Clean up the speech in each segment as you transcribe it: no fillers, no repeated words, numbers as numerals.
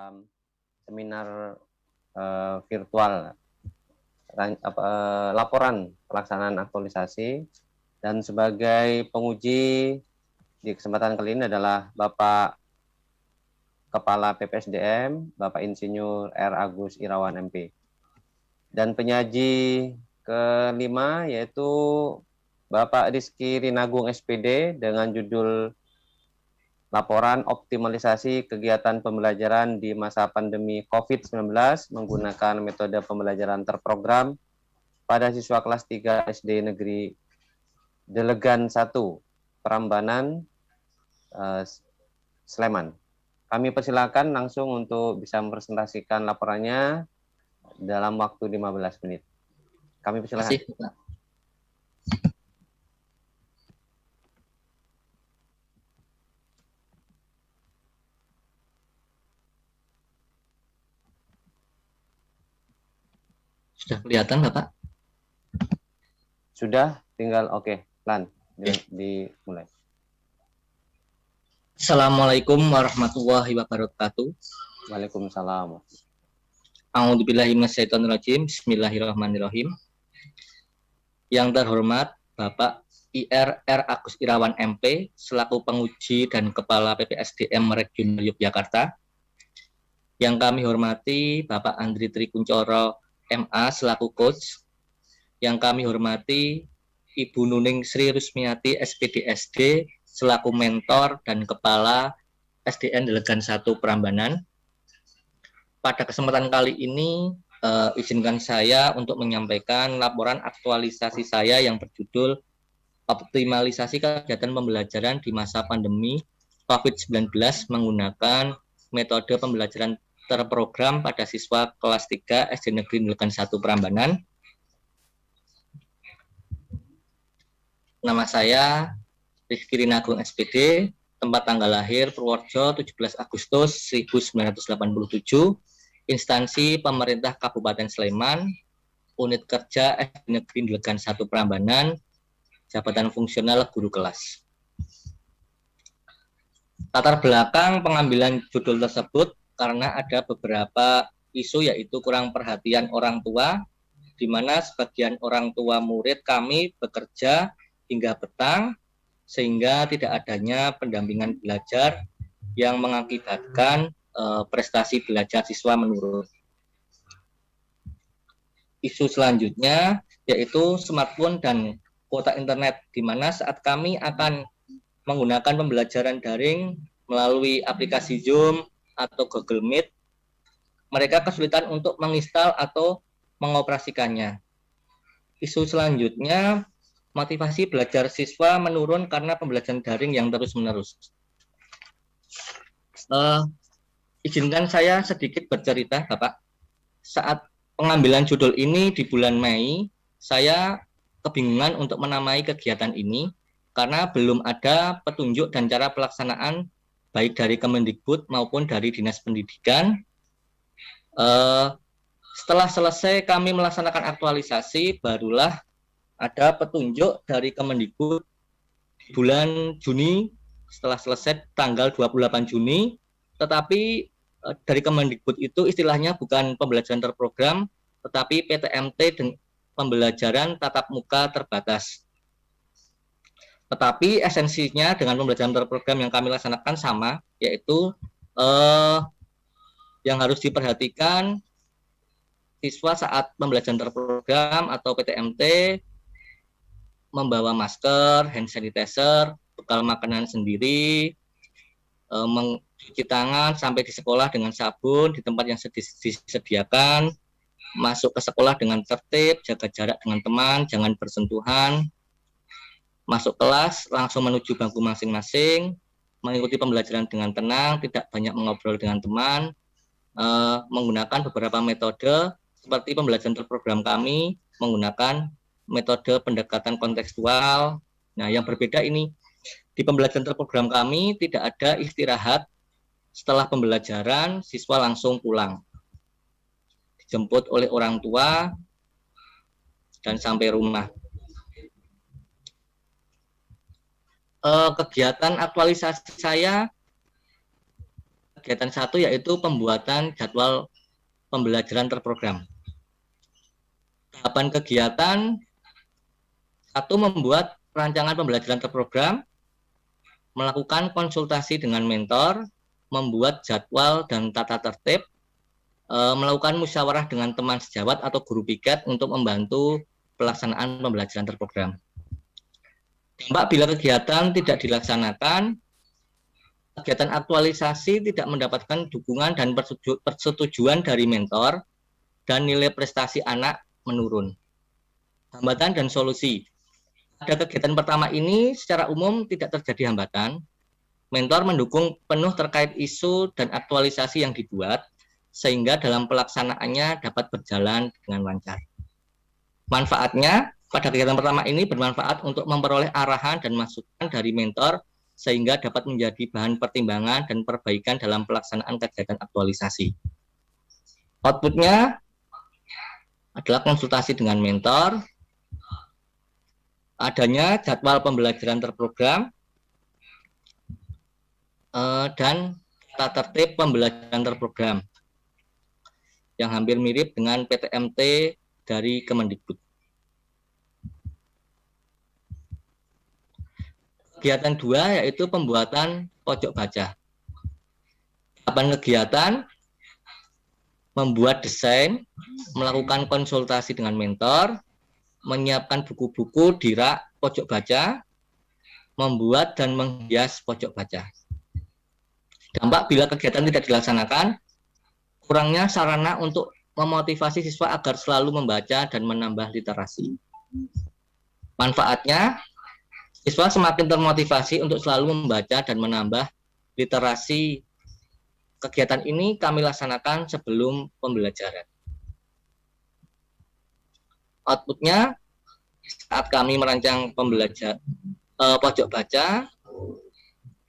dalam seminar virtual laporan pelaksanaan aktualisasi, dan sebagai penguji di kesempatan kali ini adalah Bapak Kepala PPSDM, Bapak Insinyur R. Agus Irawan MP. Dan penyaji kelima yaitu Bapak Rizky Rinagung SPD dengan judul Laporan Optimalisasi Kegiatan Pembelajaran di Masa Pandemi COVID-19 menggunakan metode pembelajaran terprogram pada siswa kelas 3 SD Negeri Delegan 1, Prambanan, Sleman. Kami persilakan langsung untuk bisa mempresentasikan laporannya dalam waktu 15 menit. Kami persilakan. Sudah kelihatan, Bapak? Sudah, tinggal oke, Lan, dimulai. Assalamualaikum warahmatullahi wabarakatuh. Waalaikumsalam. A'udzubillahi minasyaitonirrajim. Bismillahirrahmanirrahim. Yang terhormat Bapak IR R. Agus Irawan MP selaku penguji dan Kepala PPSDM Regional Yogyakarta. Yang kami hormati Bapak Andri Trikuncoro MA selaku coach. Yang kami hormati Ibu Nuning Sri Rusmiati SPDSD selaku mentor dan Kepala SDN Delegan 1 Prambanan. Pada kesempatan kali ini, izinkan saya untuk menyampaikan laporan aktualisasi saya yang berjudul Optimalisasi Kegiatan Pembelajaran di Masa Pandemi COVID-19 menggunakan metode pembelajaran terprogram pada siswa kelas 3 SD Negeri Delegan 1 Prambanan. Nama saya Rizky Rinagung SPD, tempat tanggal lahir Purworejo 17 Agustus 1987, instansi pemerintah Kabupaten Sleman, unit kerja SD Negeri Delegan 1 Prambanan, jabatan fungsional guru kelas. Latar belakang pengambilan judul tersebut karena ada beberapa isu, yaitu kurang perhatian orang tua, di mana sebagian orang tua murid kami bekerja hingga petang, sehingga tidak adanya pendampingan belajar yang mengakibatkan prestasi belajar siswa menurun. Isu selanjutnya yaitu smartphone dan kuota internet, di mana saat kami akan menggunakan pembelajaran daring melalui aplikasi Zoom atau Google Meet, mereka kesulitan untuk menginstal atau mengoperasikannya. Isu selanjutnya, motivasi belajar siswa menurun karena pembelajaran daring yang terus-menerus. Izinkan saya sedikit bercerita, Bapak. Saat pengambilan judul ini di bulan Mei, saya kebingungan untuk menamai kegiatan ini karena belum ada petunjuk dan cara pelaksanaan baik dari Kemendikbud maupun dari Dinas Pendidikan. Setelah selesai kami melaksanakan aktualisasi, barulah ada petunjuk dari Kemendikbud bulan Juni, setelah selesai tanggal 28 Juni, tetapi dari Kemendikbud itu istilahnya bukan pembelajaran terprogram, tetapi PTMT dan pembelajaran tatap muka terbatas. Tetapi esensinya dengan pembelajaran terprogram yang kami laksanakan sama, yaitu yang harus diperhatikan siswa saat pembelajaran terprogram atau PTMT membawa masker, hand sanitizer, bekal makanan sendiri, mencuci tangan sampai di sekolah dengan sabun di tempat yang disediakan, masuk ke sekolah dengan tertib, jaga jarak dengan teman, jangan bersentuhan, masuk kelas langsung menuju bangku masing-masing, mengikuti pembelajaran dengan tenang, tidak banyak mengobrol dengan teman, menggunakan beberapa metode seperti pembelajaran terprogram kami menggunakan metode pendekatan kontekstual. Nah, yang berbeda ini, di pembelajaran terprogram kami tidak ada istirahat setelah pembelajaran, siswa langsung pulang. Dijemput oleh orang tua dan sampai rumah. Kegiatan aktualisasi saya Kegiatan satu yaitu pembuatan jadwal pembelajaran terprogram. Tahapan kegiatan satu, membuat rancangan pembelajaran terprogram, melakukan konsultasi dengan mentor, membuat jadwal dan tata tertib, melakukan musyawarah dengan teman sejawat atau guru piket untuk membantu pelaksanaan pembelajaran terprogram. Dampak bila kegiatan tidak dilaksanakan, kegiatan aktualisasi tidak mendapatkan dukungan dan persetujuan dari mentor, dan nilai prestasi anak menurun. Hambatan dan solusi. Pada kegiatan pertama ini secara umum tidak terjadi hambatan. Mentor mendukung penuh terkait isu dan aktualisasi yang dibuat, sehingga dalam pelaksanaannya dapat berjalan dengan lancar. Manfaatnya, pada kegiatan pertama ini bermanfaat untuk memperoleh arahan dan masukan dari mentor, sehingga dapat menjadi bahan pertimbangan dan perbaikan dalam pelaksanaan kegiatan aktualisasi. Outputnya adalah konsultasi dengan mentor, adanya jadwal pembelajaran terprogram, dan tata tertib pembelajaran terprogram yang hampir mirip dengan PTMT dari Kemendikbud. Kegiatan 2 yaitu pembuatan pojok baca. Tahapan kegiatan membuat desain, melakukan konsultasi dengan mentor, menyiapkan buku-buku di rak pojok baca, membuat dan menghias pojok baca. Dampak bila kegiatan tidak dilaksanakan, kurangnya sarana untuk memotivasi siswa agar selalu membaca dan menambah literasi. Manfaatnya, siswa semakin termotivasi untuk selalu membaca dan menambah literasi. Kegiatan ini kami laksanakan sebelum pembelajaran. Outputnya, saat kami merancang pembelajaran pojok baca,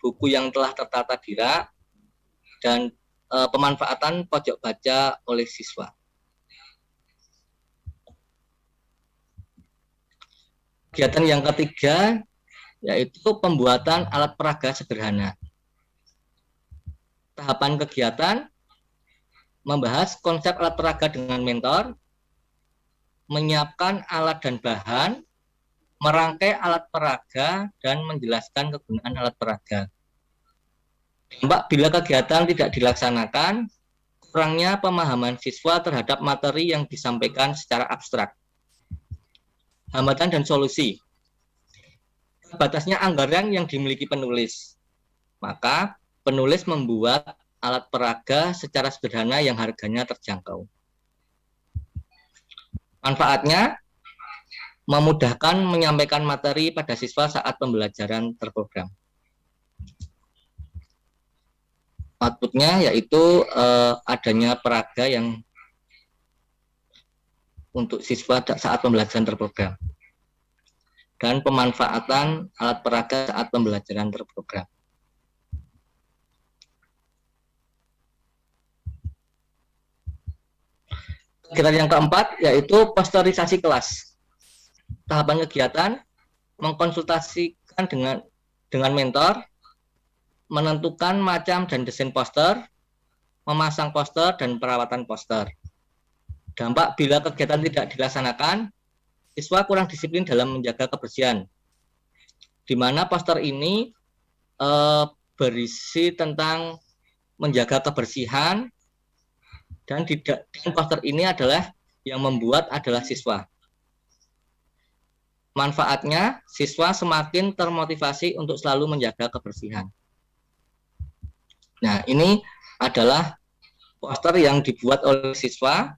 buku yang telah tertata di rak, dan pemanfaatan pojok baca oleh siswa. Kegiatan yang ketiga yaitu pembuatan alat peraga sederhana. Tahapan kegiatan membahas konsep alat peraga dengan mentor, menyiapkan alat dan bahan, merangkai alat peraga, dan menjelaskan kegunaan alat peraga. Dampak bila kegiatan tidak dilaksanakan, kurangnya pemahaman siswa terhadap materi yang disampaikan secara abstrak. Hambatan dan solusi. Batasnya anggaran yang dimiliki penulis. Maka penulis membuat alat peraga secara sederhana yang harganya terjangkau. Manfaatnya, memudahkan menyampaikan materi pada siswa saat pembelajaran terprogram. Outputnya yaitu adanya peraga yang untuk siswa saat pembelajaran terprogram, dan pemanfaatan alat peraga saat pembelajaran terprogram. Kegiatan yang keempat yaitu posterisasi kelas. Tahapan kegiatan mengkonsultasikan dengan mentor, menentukan macam dan desain poster, memasang poster dan perawatan poster. Dampak bila kegiatan tidak dilaksanakan, siswa kurang disiplin dalam menjaga kebersihan, di mana poster ini berisi tentang menjaga kebersihan, dan poster ini adalah yang membuat adalah siswa. Manfaatnya, siswa semakin termotivasi untuk selalu menjaga kebersihan. Nah, ini adalah poster yang dibuat oleh siswa.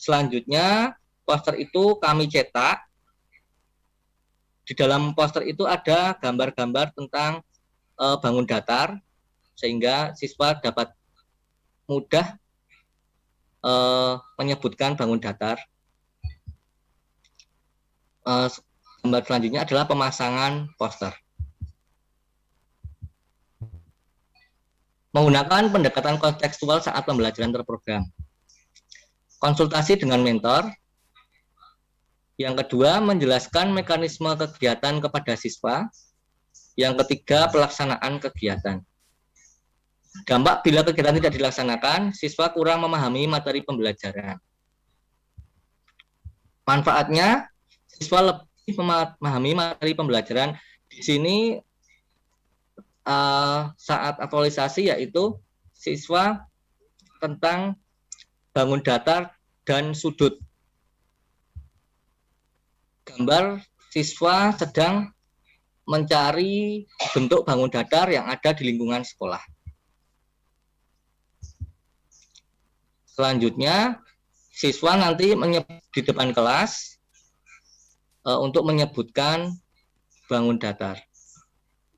Selanjutnya, poster itu kami cetak. Di dalam poster itu ada gambar-gambar tentang bangun datar, sehingga siswa dapat mudah menyebutkan bangun datar. Gambar selanjutnya adalah pemasangan poster. Menggunakan pendekatan kontekstual saat pembelajaran terprogram. Konsultasi dengan mentor. Yang kedua, menjelaskan mekanisme kegiatan kepada siswa. Yang ketiga, pelaksanaan kegiatan. Dampak bila kegiatan tidak dilaksanakan, siswa kurang memahami materi pembelajaran. Manfaatnya, siswa lebih memahami materi pembelajaran. Di sini saat aktualisasi yaitu siswa tentang bangun datar dan sudut. Gambar siswa sedang mencari bentuk bangun datar yang ada di lingkungan sekolah. Selanjutnya, siswa nanti di depan kelas untuk menyebutkan bangun datar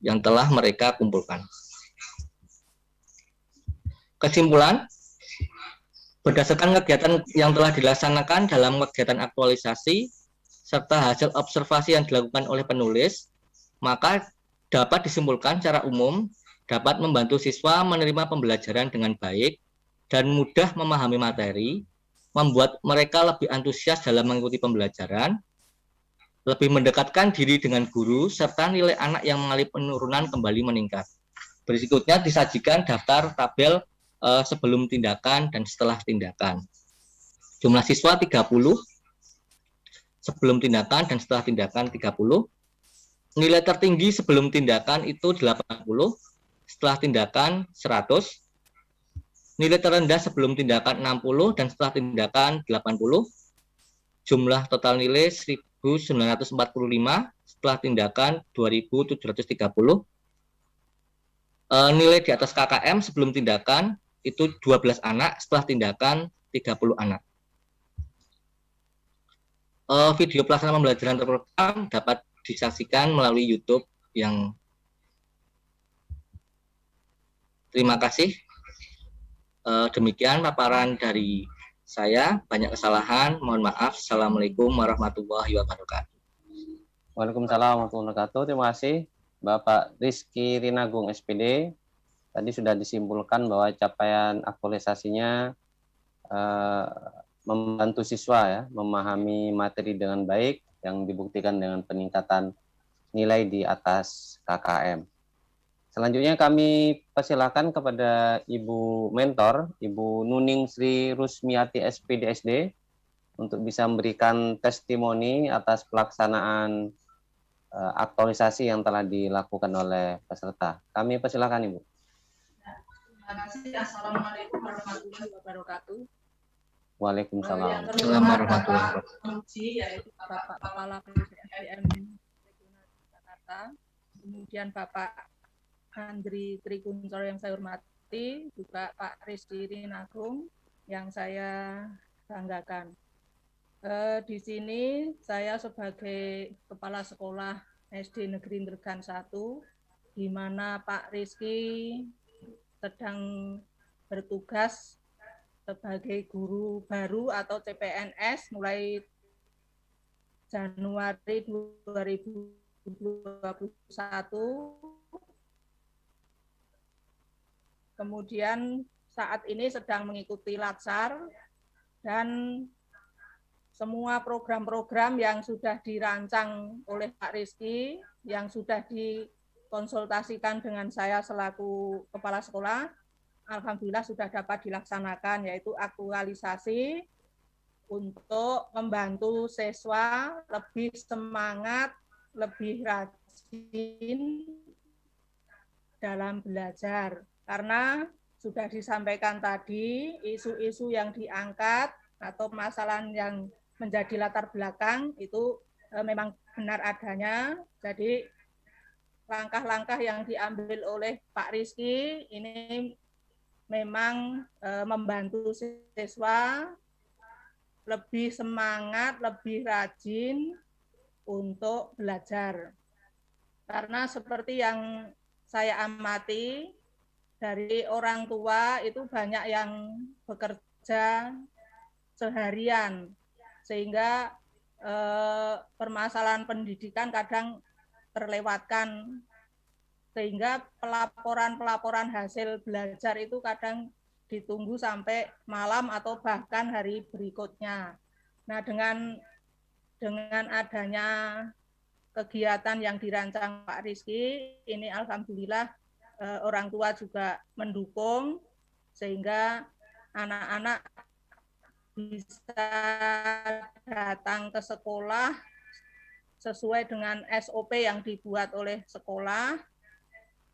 yang telah mereka kumpulkan. Kesimpulan, berdasarkan kegiatan yang telah dilaksanakan dalam kegiatan aktualisasi, serta hasil observasi yang dilakukan oleh penulis, maka dapat disimpulkan secara umum dapat membantu siswa menerima pembelajaran dengan baik dan mudah memahami materi, membuat mereka lebih antusias dalam mengikuti pembelajaran, lebih mendekatkan diri dengan guru, serta nilai anak yang mengalami penurunan kembali meningkat. Berikutnya disajikan daftar tabel sebelum tindakan dan setelah tindakan. Jumlah siswa 30, sebelum tindakan dan setelah tindakan 30. Nilai tertinggi sebelum tindakan itu 80, setelah tindakan 100. Nilai terendah sebelum tindakan 60 dan setelah tindakan 80. Jumlah total nilai 1945, setelah tindakan 2730. Nilai di atas KKM sebelum tindakan itu 12 anak, setelah tindakan 30 anak. Video pelaksanaan pembelajaran terprogram dapat disaksikan melalui YouTube yang terima kasih. Demikian paparan dari saya, banyak kesalahan, mohon maaf. Assalamualaikum warahmatullahi wabarakatuh. Waalaikumsalam warahmatullahi wabarakatuh. Terima kasih Bapak Rizky Rinagung SPD. Tadi sudah disimpulkan bahwa capaian aktualisasinya membantu siswa ya memahami materi dengan baik, yang dibuktikan dengan peningkatan nilai di atas KKM. Selanjutnya kami persilakan kepada Ibu Mentor, Ibu Nuning Sri Rusmiati SPDSD, untuk bisa memberikan testimoni atas pelaksanaan aktualisasi yang telah dilakukan oleh peserta. Kami persilakan Ibu. Terima kasih. Assalamualaikum warahmatullahi wabarakatuh. Waalaikumsalam. Yang terhormat Bapak Muji, yaitu Bapak Kepala PSDM Regional Jakarta, kemudian Bapak Andri Trikuncoro yang saya hormati, juga Pak Rizky Rinagung yang saya banggakan. Di sini saya sebagai Kepala Sekolah SD Negeri Ndregan 1, di mana Pak Rizky sedang bertugas sebagai guru baru atau CPNS mulai Januari 2021. Kemudian saat ini sedang mengikuti latsar dan semua program-program yang sudah dirancang oleh Pak Rizky, yang sudah dikonsultasikan dengan saya selaku kepala sekolah, alhamdulillah sudah dapat dilaksanakan, yaitu aktualisasi untuk membantu siswa lebih semangat, lebih rajin dalam belajar. Karena sudah disampaikan tadi, isu-isu yang diangkat atau permasalahan yang menjadi latar belakang itu memang benar adanya. Jadi langkah-langkah yang diambil oleh Pak Rizky ini memang membantu siswa lebih semangat, lebih rajin untuk belajar. Karena seperti yang saya amati, dari orang tua itu banyak yang bekerja seharian, sehingga permasalahan pendidikan kadang terlewatkan, sehingga pelaporan hasil belajar itu kadang ditunggu sampai malam atau bahkan hari berikutnya. Nah, dengan adanya kegiatan yang dirancang Pak Rizky, ini alhamdulillah orang tua juga mendukung sehingga anak-anak bisa datang ke sekolah sesuai dengan SOP yang dibuat oleh sekolah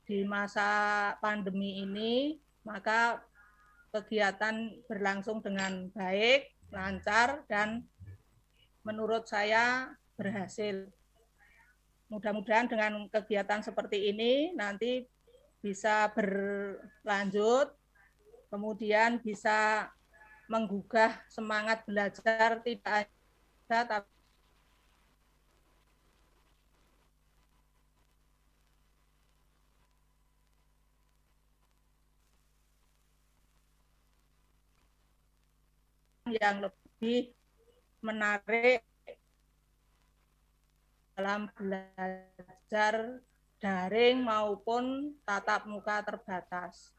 di masa pandemi ini, maka kegiatan berlangsung dengan baik, lancar, dan menurut saya berhasil. Mudah-mudahan dengan kegiatan seperti ini nanti bisa berlanjut, kemudian bisa menggugah semangat belajar tidak ada tapi yang lebih menarik dalam belajar daring maupun tatap muka terbatas.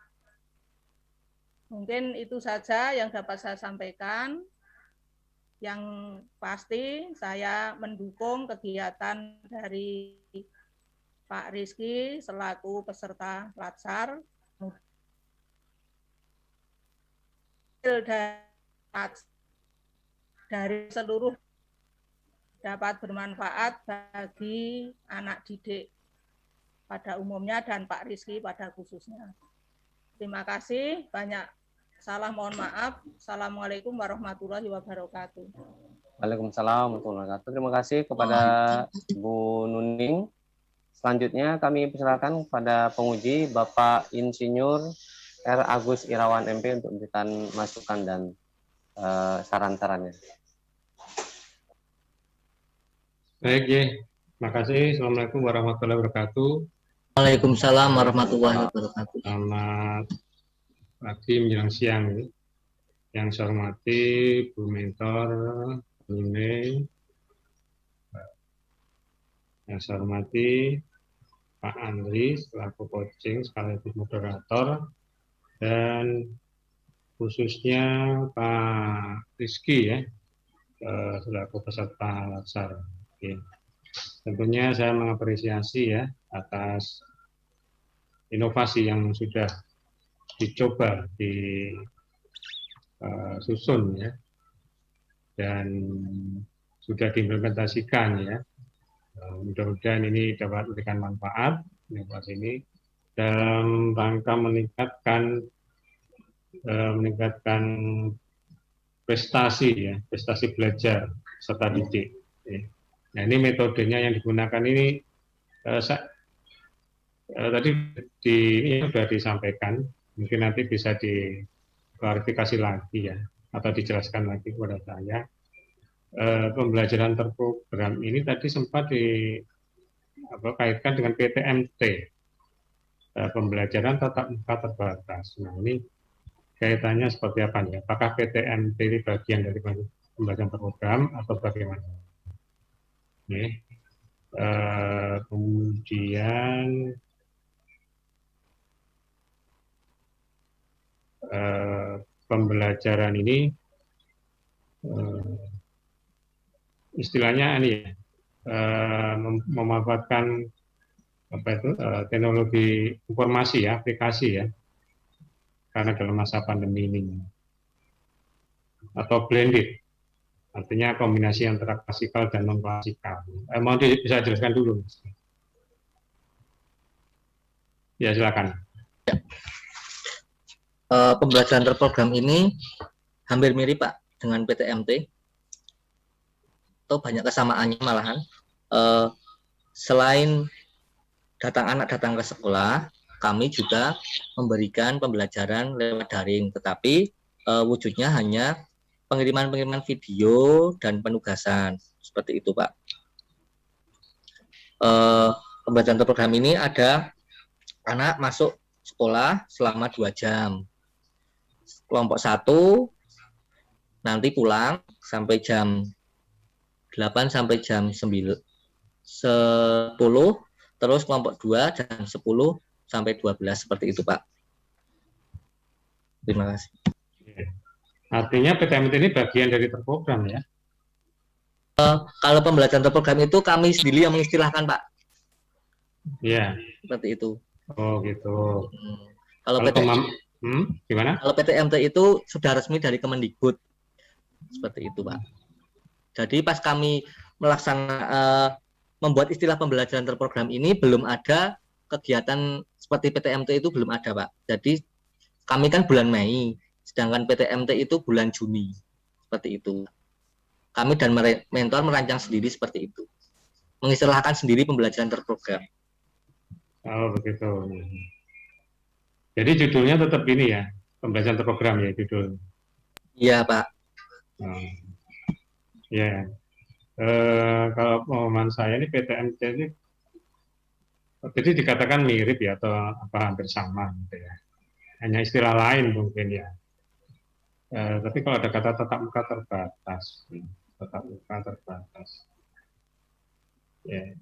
Mungkin itu saja yang dapat saya sampaikan. Yang pasti saya mendukung kegiatan dari Pak Rizky selaku peserta Latsar. Dari seluruh dapat bermanfaat bagi anak didik pada umumnya dan Pak Rizky pada khususnya. Terima kasih, banyak salah mohon maaf. Assalamualaikum warahmatullahi wabarakatuh. Waalaikumsalam warahmatullahi wabarakatuh. Terima kasih kepada Bu Nuning. Selanjutnya kami persilakan kepada penguji Bapak Insinyur R. Agus Irawan MP untuk memberikan masukan dan saran-sarannya. Baik, ya. Terima kasih. Assalamualaikum warahmatullahi wabarakatuh. Waalaikumsalam warahmatullahi wabarakatuh. Selamat pagi menjelang siang. Yang saya hormati Bu Mentor, Bu Nuning. Yang saya hormati Pak Andri selaku coaching sekaligus moderator, dan khususnya Pak Rizky ya selaku peserta Latsar. Oke. Tentunya saya mengapresiasi ya atas inovasi yang sudah dicoba disusun ya dan sudah diimplementasikan ya. Mudah-mudahan ini dapat memberikan manfaat inovasi ini dalam rangka meningkatkan prestasi ya, prestasi belajar serta didik. Nah, ini metodenya yang digunakan ini tadi ini sudah disampaikan, mungkin nanti bisa diklarifikasi lagi ya, atau dijelaskan lagi kepada saya. Pembelajaran terprogram ini tadi sempat dikaitkan dengan PTMT, pembelajaran tatap muka terbatas. Nah, ini kaitannya seperti apa nih? Apakah PTMT ini bagian dari pembelajaran terprogram atau bagaimana? Nih, kemudian pembelajaran ini istilahnya ini ya, memanfaatkan teknologi informasi ya, aplikasi ya, karena dalam masa pandemi ini, atau blended, artinya kombinasi antara klasikal dan non klasikal. Mau bisa jelaskan dulu? Ya silakan. Pembelajaran terprogram ini hampir mirip Pak dengan PTMT, atau banyak kesamaannya malahan. Selain anak datang ke sekolah, kami juga memberikan pembelajaran lewat daring, tetapi wujudnya hanya pengiriman video dan penugasan, seperti itu Pak. Pembelajaran terprogram ini ada anak masuk sekolah selama 2 jam. Kelompok 1 nanti pulang sampai jam 8 sampai jam 10, terus kelompok 2 jam 10 sampai 12, seperti itu Pak. Terima kasih. Artinya PTMT ini bagian dari terprogram ya? Kalau pembelajaran terprogram itu kami sendiri yang mengistilahkan Pak. Iya. Seperti itu. Oh gitu. Kalau Kalau gimana? Kalau PTMT itu sudah resmi dari Kemendikbud. Seperti itu, Pak. Jadi pas kami membuat istilah pembelajaran terprogram ini, belum ada kegiatan seperti PTMT itu, belum ada, Pak. Jadi kami kan bulan Mei, sedangkan PTMT itu bulan Juni. Seperti itu. Kami dan mentor merancang sendiri seperti itu. Mengistilahkan sendiri pembelajaran terprogram. Oh begitu. Jadi judulnya tetap ini ya, pembelajaran terprogram ya judul. Iya, Pak. Ya. Kalau pemahaman saya ini PTMT ini, jadi dikatakan mirip ya atau apa hampir sama gitu ya. Hanya istilah lain mungkin ya. Tapi kalau ada kata tatap muka terbatas, tatap muka terbatas. Ya.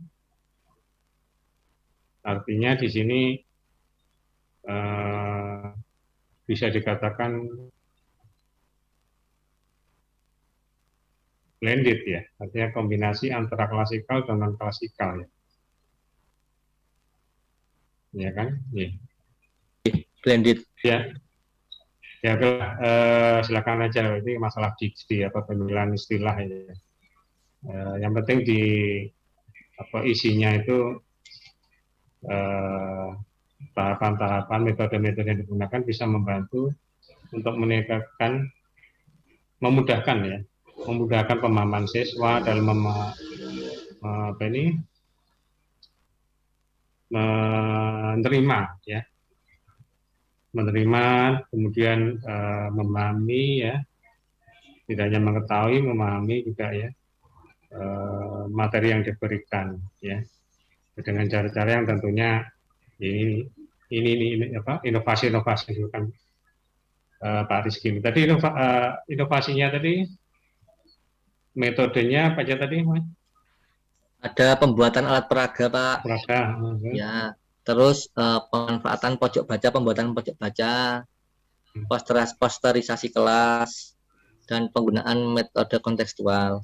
Artinya di sini bisa dikatakan blended ya, artinya kombinasi antara klasikal dan non klasikal ya. Ya kan? Ya. Blended. Ya. Ya, silakan aja, ini masalah diksi atau pemilihan istilah ya. Yang penting di isinya itu tahapan-tahapan, metode-metode yang digunakan bisa membantu untuk memudahkan pemahaman siswa dalam menerima, kemudian memahami ya, tidak hanya mengetahui, memahami juga ya materi yang diberikan ya, dengan cara-cara yang tentunya ini inovasi-inovasi itu kan Pak Rizky. Tadi inovasinya tadi metodenya apa aja tadi, Mas? Ada pembuatan alat peraga, Pak. Peraga. Ya. Terus pemanfaatan pembuatan pojok baca, posterisasi kelas, dan penggunaan metode kontekstual.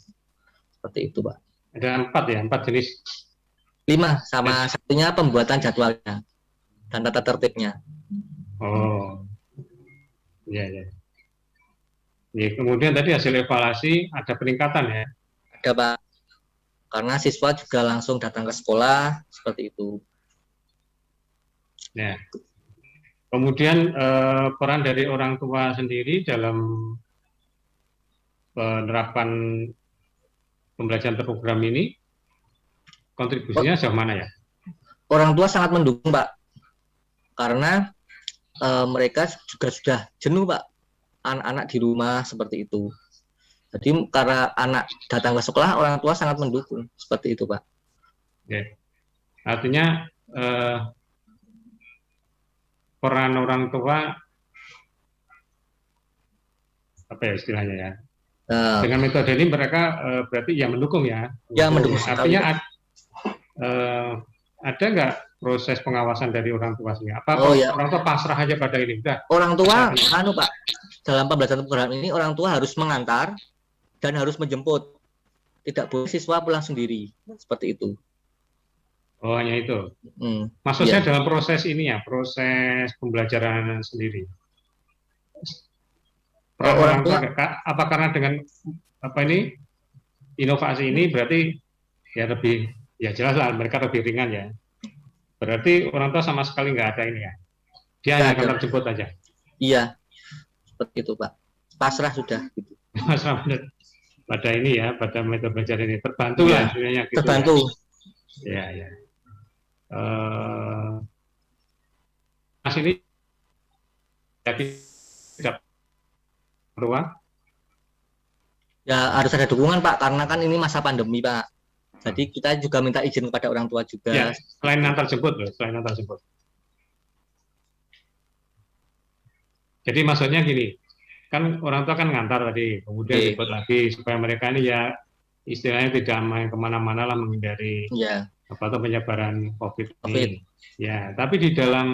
Seperti itu, Pak. Ada 4 jenis. 5, sama satunya pembuatan jadwalnya dan tata tertibnya. Oh, ya. Ya, kemudian tadi hasil evaluasi ada peningkatan ya? Ada, Pak. Karena siswa juga langsung datang ke sekolah, seperti itu. Ya. Kemudian peran dari orang tua sendiri dalam penerapan pembelajaran terprogram ini, kontribusinya sejauh mana ya? Orang tua sangat mendukung, Pak. Karena mereka juga sudah jenuh, Pak. Anak-anak di rumah seperti itu. Jadi karena anak datang ke sekolah, orang tua sangat mendukung. Seperti itu, Pak. Oke. Artinya peran orang tua, apa ya istilahnya ya? Dengan metode ini mereka berarti ya mendukung ya? Ya, mendukung. Artinya ada nggak proses pengawasan dari orang tua sih? Apa ya. Orang tua pasrah aja pada ini? Udah. Orang tua, Pak, dalam pembelajaran program ini orang tua harus mengantar dan harus menjemput. Tidak boleh siswa pulang sendiri. Seperti itu. Oh, hanya itu. Maksudnya ya. dalam proses ini ya, proses pembelajaran sendiri. Orang tua, apa karena dengan inovasi ini berarti ya lebih, ya jelas lah mereka lebih ringan ya. Berarti orang tua sama sekali nggak ada ini ya. Dia hanya akan terjemput aja. Iya, seperti itu, Pak. Pasrah sudah. Gitu. Pasrah pada ini ya, pada metode belajar ini terbantu lah sebenarnya. Gitu, terbantu. Ya. Mas ini jadi tidak peluang? Ya harus ada dukungan, Pak, karena kan ini masa pandemi, Pak. Jadi kita juga minta izin kepada orang tua juga. Ya, selain antar jemput loh, Jadi maksudnya gini, kan orang tua kan ngantar tadi, kemudian jemput lagi supaya mereka ini ya istilahnya tidak main kemana-mana lah, menghindari penyebaran COVID ini. Ya, tapi di dalam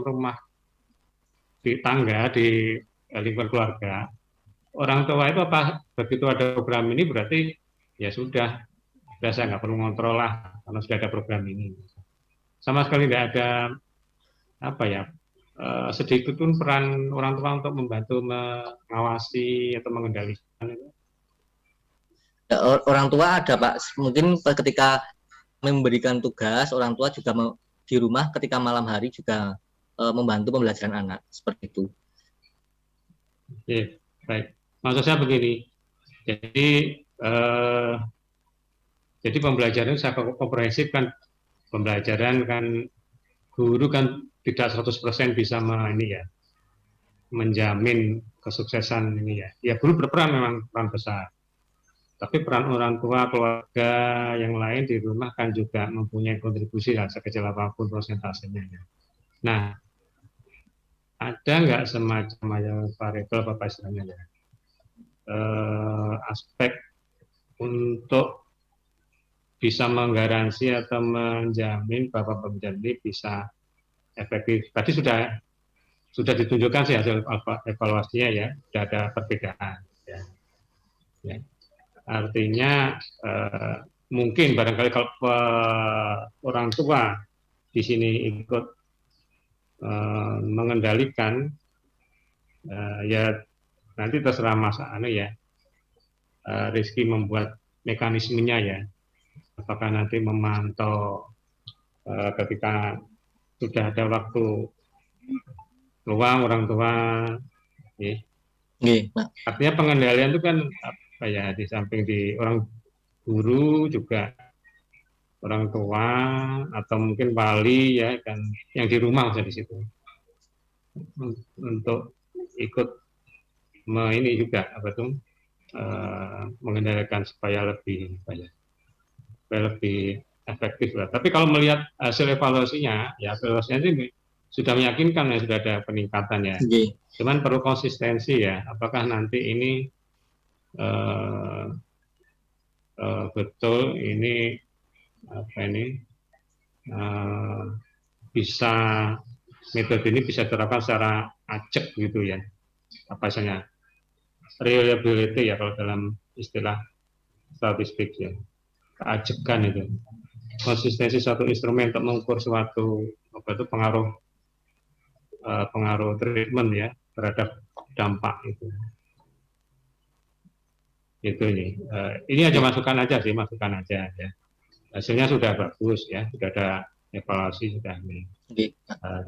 rumah, di tangga, di lingkungan keluarga, orang tua itu apa begitu ada program ini berarti ya sudah nggak perlu ngontrol lah karena sudah ada program ini. Sama sekali tidak ada apa ya, sedikit pun peran orang tua untuk membantu mengawasi atau mengendalikan itu? Ya, orang tua ada Pak, mungkin ketika memberikan tugas, orang tua juga di rumah ketika malam hari juga membantu pembelajaran anak, seperti itu. Oke, baik. Maksud saya begini, jadi pembelajaran saya komprehensif kan, pembelajaran kan guru kan tidak 100% bisa menjamin kesuksesan ini ya. Ya guru berperan, memang peran besar. Tapi peran orang tua, keluarga yang lain di rumah kan juga mempunyai kontribusi lah, sekecil apapun persentasenya. Nah, ada nggak semacam variabel apa istilahnya ya, aspek untuk bisa menggaransi atau menjamin bahwa pembelajaran ini bisa efektif? Tadi sudah ditunjukkan sih hasil evaluasinya ya, sudah ada perbedaan. Ya. Artinya mungkin barangkali kalau orang tua di sini ikut mengendalikan, ya nanti terserah Mas Rizky membuat mekanismenya ya. Apakah nanti memantau ketika sudah ada waktu luang orang tua, ya. Artinya pengendalian itu kan apa ya, di samping di orang guru juga orang tua atau mungkin wali ya kan yang di rumah di situ untuk ikut ini juga apa tuh mengendalikan supaya lebih efektif lah. Tapi kalau melihat hasil evaluasinya, ya evaluasinya ini sudah meyakinkan ya, sudah ada peningkatan ya. Cuman perlu konsistensi ya. Apakah nanti ini betul ini apa ini bisa metode ini bisa diterapkan secara acak gitu ya. Apa misalnya reliability ya kalau dalam istilah statistik ya. Keajekan itu. Konsistensi suatu instrumen untuk mengukur suatu apa itu pengaruh treatment ya terhadap dampak itu. Itu ini aja masukan aja ya. Hasilnya sudah bagus ya, sudah ada evaluasi sudah ini.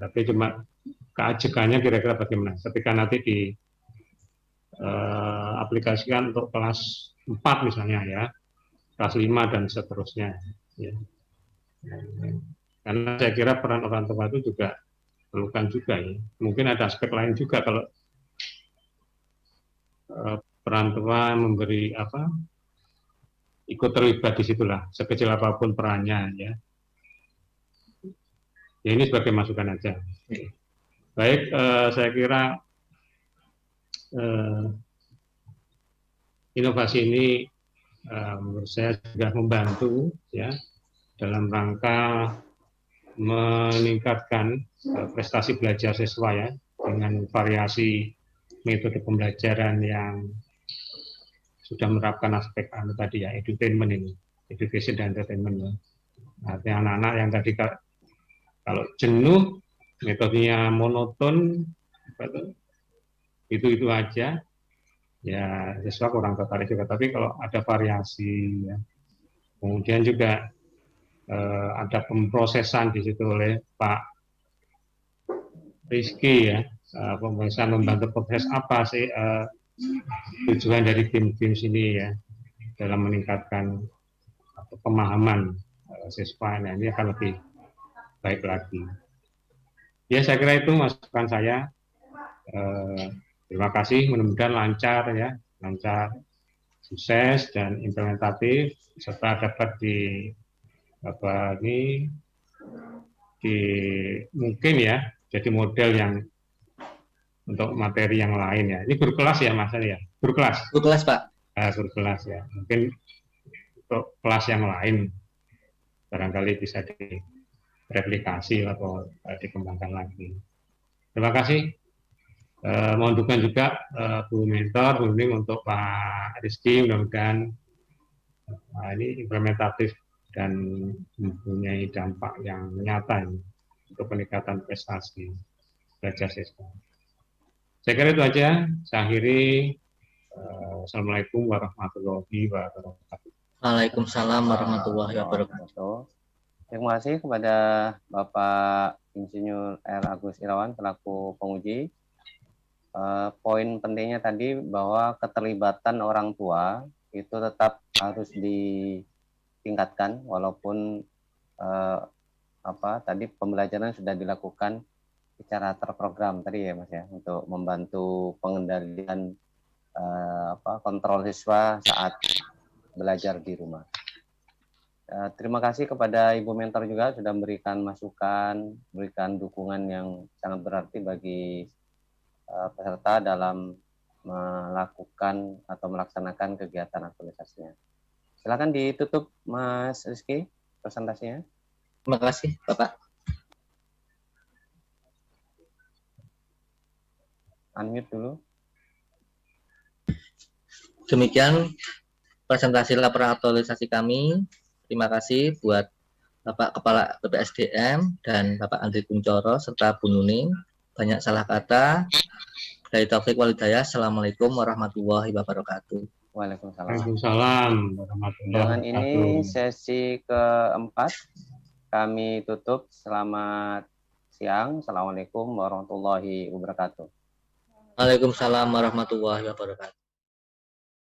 Tapi cuma keajekannya kira-kira bagaimana ketika nanti di aplikasikan untuk kelas 4 misalnya ya, kelas 5 dan seterusnya ya. Karena saya kira peran orang tua itu juga perlukan juga ya. Mungkin ada aspek lain juga kalau peran tua memberi ikut terlibat di situlah sekecil apapun perannya ya. Ya ini sebagai masukan aja. Baik, saya kira inovasi ini menurut saya sudah membantu ya dalam rangka meningkatkan prestasi belajar siswa ya dengan variasi metode pembelajaran yang sudah menerapkan aspek tadi ya, edutainment ini, education dan entertainment ya. Artinya anak-anak yang tadi kalau jenuh metodenya monoton itu aja ya, siswa kurang tertarik juga. Tapi kalau ada variasi ya, kemudian juga ada pemrosesan di situ oleh Pak Rizky ya, pemrosesan membantu proses apa sih tujuan dari game-games ini ya dalam meningkatkan pemahaman siswa. Nah ini akan lebih baik lagi. Ya saya kira itu masukan saya. Terima kasih, mudah-mudahan lancar ya, lancar, sukses dan implementatif serta dapat mungkin ya jadi model yang untuk materi yang lain ya. Ini guru kelas ya Mas ya, guru kelas Pak. Guru kelas ya, mungkin untuk kelas yang lain barangkali bisa direplikasi atau dikembangkan lagi. Terima kasih. Mohon dukungan juga Bu Mentor, Bu Ning untuk Pak Rizky, mudah-mudahan ini implementatif dan mempunyai dampak yang nyata ini untuk peningkatan prestasi belajar siswa. Saya kira itu aja. Saya akhiri. Assalamualaikum warahmatullahi wabarakatuh. Waalaikumsalam warahmatullahi wabarakatuh. Terima kasih kepada Bapak Insinyur R. Agus Irawan selaku penguji. Poin pentingnya tadi bahwa keterlibatan orang tua itu tetap harus ditingkatkan walaupun tadi pembelajaran sudah dilakukan secara terprogram tadi ya Mas ya, untuk membantu pengendalian kontrol siswa saat belajar di rumah. Terima kasih kepada Ibu Mentor juga sudah memberikan masukan, memberikan dukungan yang sangat berarti bagi peserta dalam melakukan atau melaksanakan kegiatan aktualisasinya. Silakan ditutup Mas Rizky presentasinya. Terima kasih Bapak. Unmute dulu. Demikian presentasi laporan aktualisasi kami. Terima kasih buat Bapak Kepala BPSDM dan Bapak Andri Kuncoro serta Bu Nuning. Banyak salah kata. Dari Taufik Walhidayah. Assalamualaikum warahmatullahi wabarakatuh. Waalaikumsalam. Waalaikumsalam warahmatullahi Dengan wabarakatuh. ini sesi keempat kami tutup. Selamat siang. Assalamualaikum warahmatullahi wabarakatuh. Waalaikumsalam warahmatullahi wabarakatuh.